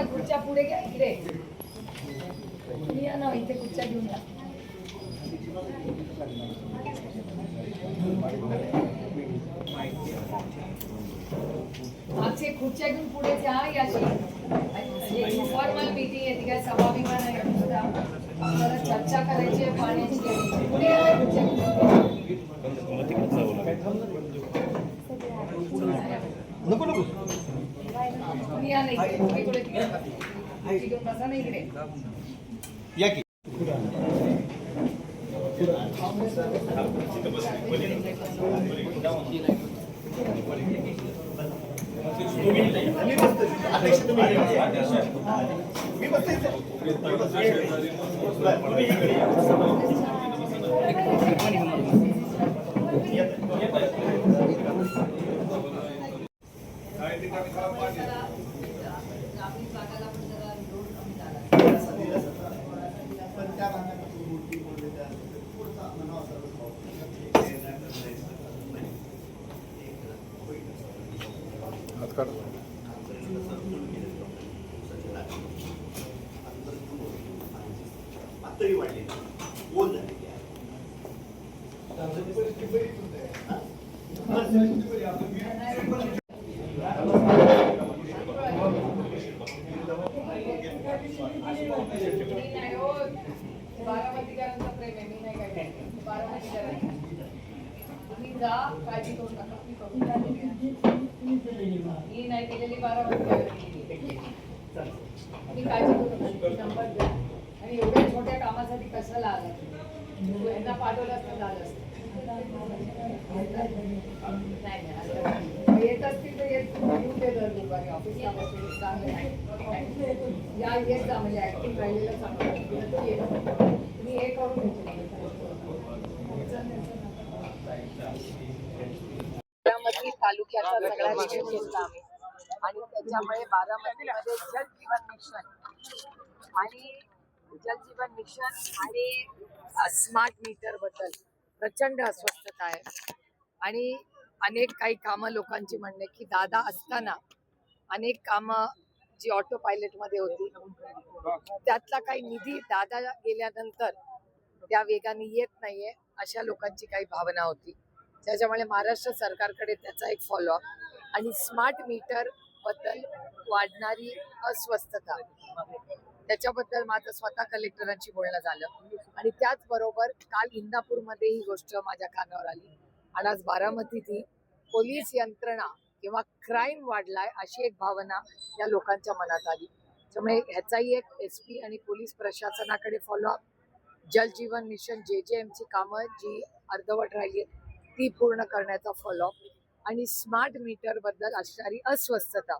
खुर्च्या पुढे घ्या इकडे या ना इथे खुर्च्या घेऊन या मागचे खुर्च्या घेऊन पुढे जा याची इन्फॉर्मल मीटिंग आहे ती काय सभा बिभा नाही आपल्याला चर्चा करायची आहे पाण्याची पुढे या खुर्च्या नको नको या नाही इकडे तिकडे बसा नाही इकडे या की पातळी वाढली बोल झाली बारामतीकरांचं प्रेम आहे मी नाही काय बारामतीकरांचं तुम्ही जा काळजी करू नका मी नाही केलेली बारामतीकरांनी मी काळजी करू नंबर द्या आणि एवढ्या छोट्या कामासाठी कशाला आला यांना पाठवलं असतं झालं असतं नाही येत असतील तर येऊ दे दर दुपारी ऑफिसला बसून चांगलं या येत जा म्हणजे ऍक्टिव्ह राहिलेलं चांगलं तुम्ही हे करून बारामती तालुक्याचा सगळा रिव्ह्यू घेतला आम्ही आणि त्याच्यामुळे बारामतीमध्ये जल जीवन मिशन आणि जलजीवन मिशन आणि स्मार्ट मीटर बद्दल प्रचंड अस्वस्थता आहे आणि अनेक काही कामं लोकांची म्हणणे की दादा असताना अनेक कामं जी ऑटो पायलटमध्ये होती त्यातला काही निधी दादा गेल्यानंतर त्या वेगाने येत नाहीये अशा लोकांची काही भावना होती त्याच्यामुळे महाराष्ट्र सरकारकडे त्याचा एक फॉलोअप आणि स्मार्ट मीटर बद्दल वाढणारी अस्वस्थता त्याच्याबद्दल माझं स्वतः कलेक्टरांशी बोलणं झालं आणि त्याचबरोबर काल इंदापूरमध्ये ही गोष्ट माझ्या कानावर आली आणि आज बारामतीतही पोलीस यंत्रणा किंवा क्राईम वाढलाय अशी एक भावना या लोकांच्या मनात आली त्यामुळे ह्याचाही एक SP आणि पोलीस प्रशासनाकडे फॉलोअप जलजीवन मिशन JJMची कामं जी अर्धवट राहिली आहेत ती पूर्ण करण्याचा फॉलोअप आणि स्मार्ट मीटर बद्दल असणारी अस्वस्थता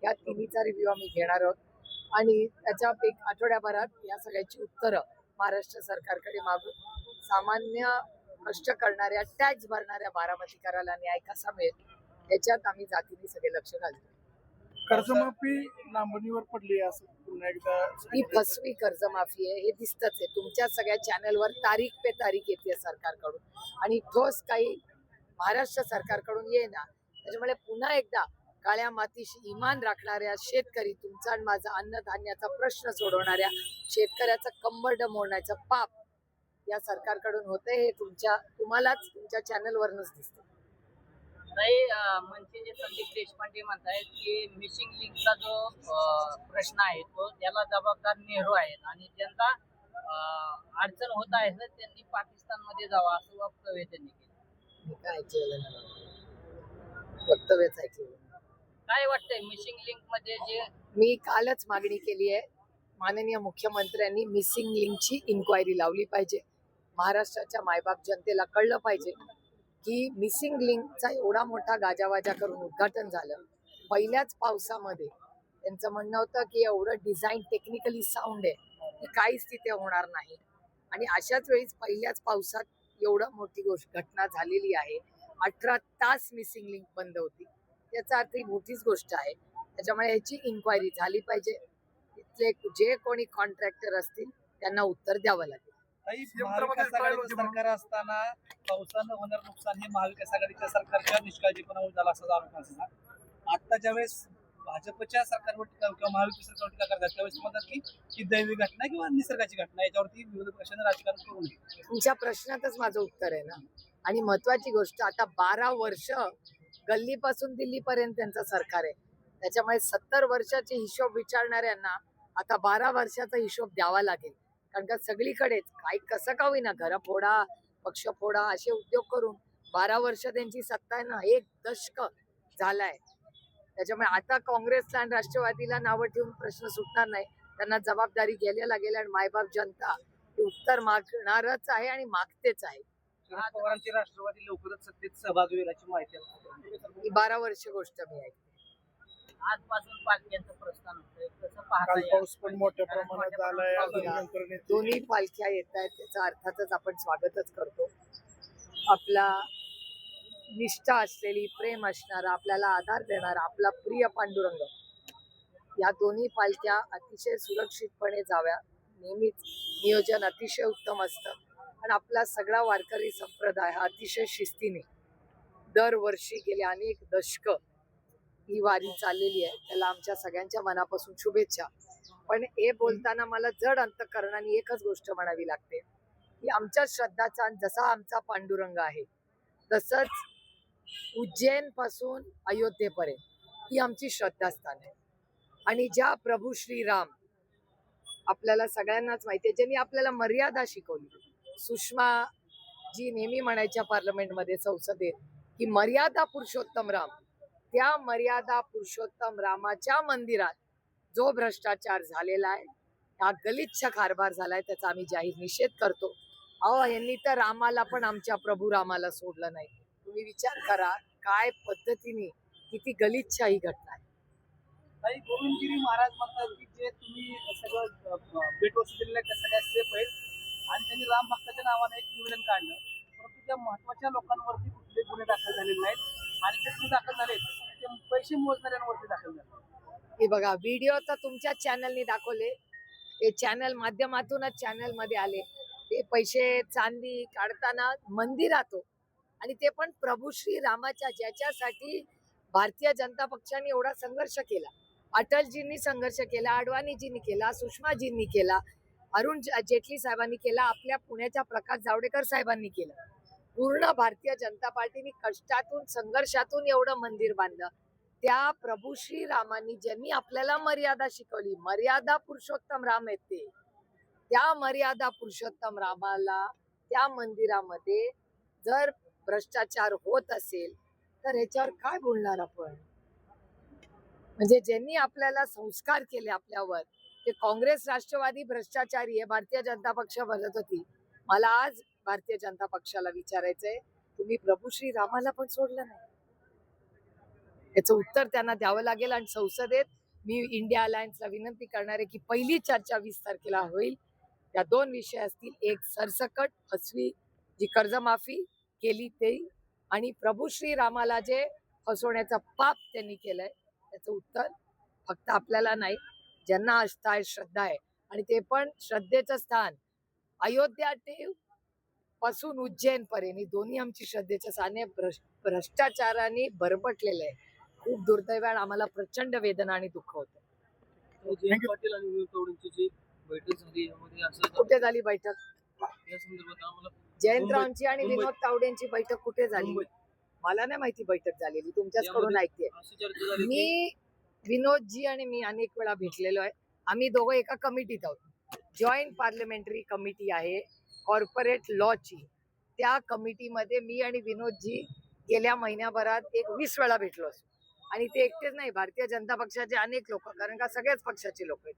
या तिन्हीचा रिव्ह्यू आम्ही घेणार आहोत आणि त्याच्या एक आठवड्याभरात या सगळ्याची उत्तरं महाराष्ट्र सरकारकडे मागून सामान्य कष्ट करणाऱ्या टॅक्स भरणाऱ्या बारामतीकराला न्याय कसा मिळेल याच्यात आम्ही जातीने सगळे लक्ष घालतो. कर्जमाफी लांबणीवर पडली असं पुन्हा एकदा ही फसवी कर्जमाफी आहे हे दिसतच आहे तुमच्या सगळ्या चॅनलवर तारीख पे तारीख येते सरकारकडून आणि ठोस काही महाराष्ट्र सरकारकडून येईना त्याच्यामुळे पुन्हा एकदा काळ्या मातीशी इमान राखणाऱ्या शेतकरी तुमचा आणि माझा अन्नधान्याचा प्रश्न सोडवणाऱ्या शेतकऱ्याचं कंबरड मोडण्याचं पाप या सरकारकडून होतंय हे तुम्हालाच तुमच्या चॅनलवरच दिसतं. नाही म्हणजे संदीप देशपांडे म्हणतायत की मिसिंग लिंकचा जो प्रश्न आहे तो त्याला जबाबदार नेहरू आहेत आणि ज्यांना अडचण होत आहे तर त्यांनी पाकिस्तानमध्ये जावं असं वक्तव्य त्यांनी केलं. काय ऐकलेलं वक्तव्यच ऐकलेलं. काय वाटतंय मिसिंग लिंक मध्ये जे मी कालच मागणी केली आहे माननीय मुख्यमंत्र्यांनी मिसिंग लिंकची इन्क्वायरी लावली पाहिजे. महाराष्ट्राच्या मायबाप जनतेला कळलं पाहिजे की मिसिंग लिंकचा एवढा मोठा गाजावाजा करून उद्घाटन झालं पहिल्याच पावसामध्ये. त्यांचं म्हणणं होतं की एवढं डिझाईन टेक्निकली साऊंड आहे की काहीच तिथे होणार नाही आणि अशाच वेळीच पहिल्याच पावसात एवढं मोठी गोष्ट घटना झालेली आहे. 18 तास मिसिंग लिंक बंद होती. याचा अर्थ ही मोठीच गोष्ट आहे. त्याच्यामुळे ह्याची इन्क्वायरी झाली पाहिजे. इथले जे कोणी कॉन्ट्रॅक्टर असतील त्यांना उत्तर द्यावं लागेल. काही महाविकास आघाडीचं सरकार असताना पावसानं होणारं नुकसान हे महाविकास आघाडीच्या सरकारच्या निष्काळजीपणामुळे झालं असा आरोप असला. आता ज्यावेळेस भाजपच्या सरकारवर टीका किंवा महाविकास सरकारवर टीका करतात त्यावेळेस म्हणतात की ही दैवी घटना किंवा निसर्गाची घटना, याच्यावरती विरोधी पक्षाने राजकारण करू नये. तुमच्या प्रश्नातच माझं उत्तर आहे ना. आणि महत्वाची गोष्ट, आता 12 वर्ष गल्लीपासून दिल्लीपर्यंत त्यांचं सरकार आहे. त्याच्यामुळे 70 वर्षाचे हिशोब विचारणाऱ्यांना आता 12 वर्षाचा हिशोब द्यावा लागेल. कारण का सगळीकडेच काही कसं का होईना घर फोडा, पक्ष फोडा असे उद्योग करून 12 वर्ष त्यांची सत्ता आहे ना, 1 दशक झालाय. त्याच्यामुळे आता काँग्रेसला आणि राष्ट्रवादीला नावं ठेवून प्रश्न सुटणार नाही. त्यांना जबाबदारी घ्यायला लागेल आणि मायबाप जनता हे उत्तर मागणारच आहे आणि मागतेच आहे. शरद पवारांची राष्ट्रवादी लवकरच सत्तेत सहभागी होईल अशी माहिती आहे. ही 12 वर्ष गोष्ट मी ऐकते. आजपासून पालख्यांचं प्रस्थान होतंय, कसं पाहता काल येईल? पाऊस पण मोठ्या प्रमाणात आलाय. अजून यंत्रणेची दोन्ही पालख्या येत आहेत, त्याचं अर्थातच आपण स्वागतच करतो. आपला निष्ठा असलेली, प्रेम असणारा, आपल्याला आधार देणारा आपला प्रिय पांडुरंग, या दोन्ही पालख्या अतिशय सुरक्षितपणे जाव्या. नेहमीच नियोजन अतिशय उत्तम असतं. आणि आपला सगळा वारकरी संप्रदाय हा अतिशय शिस्तीने दरवर्षी गेले अनेक दशक ही वारी चाललेली आहे. त्याला आमच्या सगळ्यांच्या मनापासून शुभेच्छा. पण हे बोलताना मला जड अंतःकरणाने एकच गोष्ट म्हणावी लागते की आमच्या श्रद्धाचा जसा आमचा पांडुरंग आहे तसंच उज्जैन पासून अयोध्येपर्यंत ही आमची श्रद्धास्थान आहे. आणि ज्या प्रभू श्रीराम, आपल्याला सगळ्यांनाच माहिती आहे, ज्यांनी आपल्याला मर्यादा शिकवली. सुषमा जी नेहमी म्हणायच्या पार्लमेंटमध्ये, संसदेत, की मर्यादा पुरुषोत्तम राम, त्या मर्यादा पुरुषोत्तम रामाच्या मंदिरात जो भ्रष्टाचार झालेला आहे, हा गलिच्छ कारभार झालाय, त्याचा आम्ही जाहीर निषेध करतो. अहो, यांनी तर रामाला पण, आमच्या प्रभू रामाला सोडलं नाही. तुम्ही विचार करा काय पद्धतीने, किती गलिच्छ ही घटना आहे. काही गोविंदगिरी महाराज म्हणतात की जे तुम्ही सगळं भेटवस्तू दिलेल्या त्या सगळ्या सेफ आहेत आणि त्यांनी राम भक्ताच्या नावाने एक निवेदन काढलं, परंतु त्या महत्वाच्या लोकांवरती कुठले गुन्हे दाखल झालेले नाहीत आणि जे गुन्हे दाखल झाले ते पैसे मोजणाऱ्यांवरती दाखल झाले. हे बघा, व्हिडिओ तर तुमच्या चॅनलनी दाखवले, ते चॅनल माध्यमातूनच चॅनल मध्ये आले. ते पैसे चांदी काढताना मंदिरात, आणि ते पण प्रभू श्री रामाच्या, ज्याच्यासाठी भारतीय जनता पक्षाने एवढा संघर्ष केला. अटलजींनी संघर्ष केला, अडवाणीजींनी केला, सुषमाजींनी केला, अरुण जेटली साहेबांनी केला, आपल्या पुण्याच्या प्रकाश जावडेकर साहेबांनी केलं. पूर्ण भारतीय जनता पार्टीने कष्टातून, संघर्षातून एवढं मंदिर बांधलं. त्या प्रभू श्री रामांनी ज्यांनी आपल्याला मर्यादा शिकवली, मर्यादा पुरुषोत्तम राम आहेत ते, त्या मर्यादा पुरुषोत्तम रामाला त्या मंदिरामध्ये जर भ्रष्टाचार होत असेल तर ह्याच्यावर काय बोलणार आपण? म्हणजे ज्यांनी आपल्याला संस्कार केले आपल्यावर, ते काँग्रेस, राष्ट्रवादी भ्रष्टाचारी आहे, भारतीय जनता पक्ष बोलत होती. मला आज भारतीय जनता पक्षाला विचारायचंय, तुम्ही प्रभू श्री रामाला पण सोडलं नाही? याचं उत्तर त्यांना द्यावं लागेल. आणि संसदेत मी इंडिया अलायन्सला विनंती करणार आहे की पहिली चर्चा 20 तारखेला होईल. त्या 2 विषय असतील, एक सरसकट फसवी जी कर्जमाफी केली ते, आणि प्रभू श्री रामाला जे फसवण्याचं पाप त्यांनी केलंय त्याचं उत्तर फक्त आपल्याला नाही, ज्यांना आस्था आहे, श्रद्धा आहे, आणि ते पण श्रद्धेचं स्थान अयोध्या ते पासून उज्जैन पर्यंत दोन्ही आमची श्रद्धेच्या स्थाने भ्रष्टाचाराने भरभटलेलं आहे. खूप दुर्दैव आहे. आम्हाला प्रचंड वेदना आणि दुःख होतं. जयंत पाटील आणि विनोद तावडेंची जी बैठक झाली यामध्ये असं कुठे झाली बैठक? या संदर्भात आम्हाला जयंतरावांची आणि विनोद तावडेंची बैठक कुठे झाली? मला नाही माहिती बैठक झालेली, तुमच्याचकडून ऐकते. अशी चर्चा झाली की मी, विनोदजी आणि मी अनेक वेळा भेटलेलो आहे. आम्ही दोघं एका कमिटीत आहोत. जॉईंट पार्लमेंटरी कमिटी आहे कॉर्पोरेट लॉची. त्या कमिटीमध्ये मी आणि विनोदजी गेल्या महिन्याभरात 20 वेळा भेटलो असतो. आणि ते एकटेच नाही, भारतीय जनता पक्षाचे अनेक लोक, कारण का सगळ्याच पक्षाचे लोक आहेत.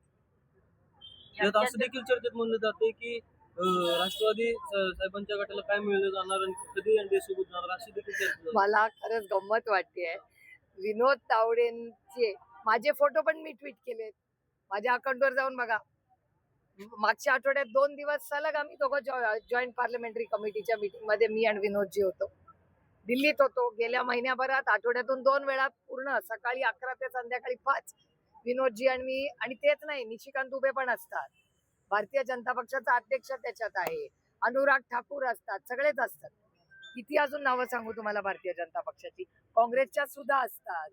यात असं देखील चर्चेत म्हणलं जाते की राष्ट्रवादी साहेबांच्या गटाला काय मिळलं जाणार आणि कधी एनडीए सोबत जाणार अशी देखील चर्चा झाली. मला खरंच गंमत वाटते. विनोद तावडेंचे माझे फोटो पण मी ट्विट केलेत, माझ्या अकाउंटवर जाऊन बघा. मागच्या आठवड्यात 2 दिवस सलग आम्ही दोघं जॉईंट पार्लमेंटरी कमिटीच्या मीटिंग मध्ये मी आणि विनोदजी होतो. दिल्लीत होतो. गेल्या महिन्याभरात आठवड्यातून 2 वेळा पूर्ण सकाळी 11 ते संध्याकाळी 5 विनोदजी आणि मी, आणि तेच नाही निशिकांत दुबे पण असतात. भारतीय जनता पक्षाचा अध्यक्ष त्याच्यात आहे. अनुराग ठाकूर असतात. सगळेच असतात. किती अजून नावं सांगू तुम्हाला भारतीय जनता पक्षाची? काँग्रेसच्या सुद्धा असतात.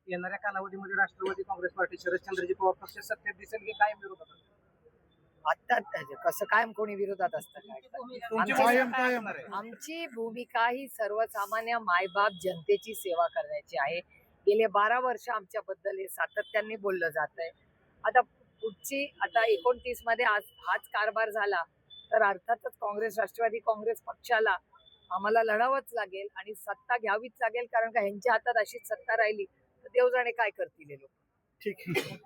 येणाऱ्या कालावधीमध्ये राष्ट्रवादी काँग्रेस पार्टी शरदचंद्रजी पवार पक्ष सत्तेत दिसेल की कायम विरोधात असेल? आता कसं कायम कोणी विरोधात असतं काय? तुमची आमची- भूमिका काय असणार आहे? आमची भूमिका ही सर्वसामान्य मायबाप जनतेची सेवा करण्याची आहे. गेले 12 वर्ष आमच्याबद्दल हे सातत्याने बोललं जात आहे. आता पुढची 29 मध्ये हाच कारभार झाला तर अर्थातच काँग्रेस राष्ट्रवादी काँग्रेस पक्षाला आम्हाला लढावंच लागेल आणि सत्ता घ्यावीच लागेल. कारण का ह्यांच्या हातात अशीच सत्ता राहिली तर देव जाणे काय करतील हे लोक. ठीक आहे.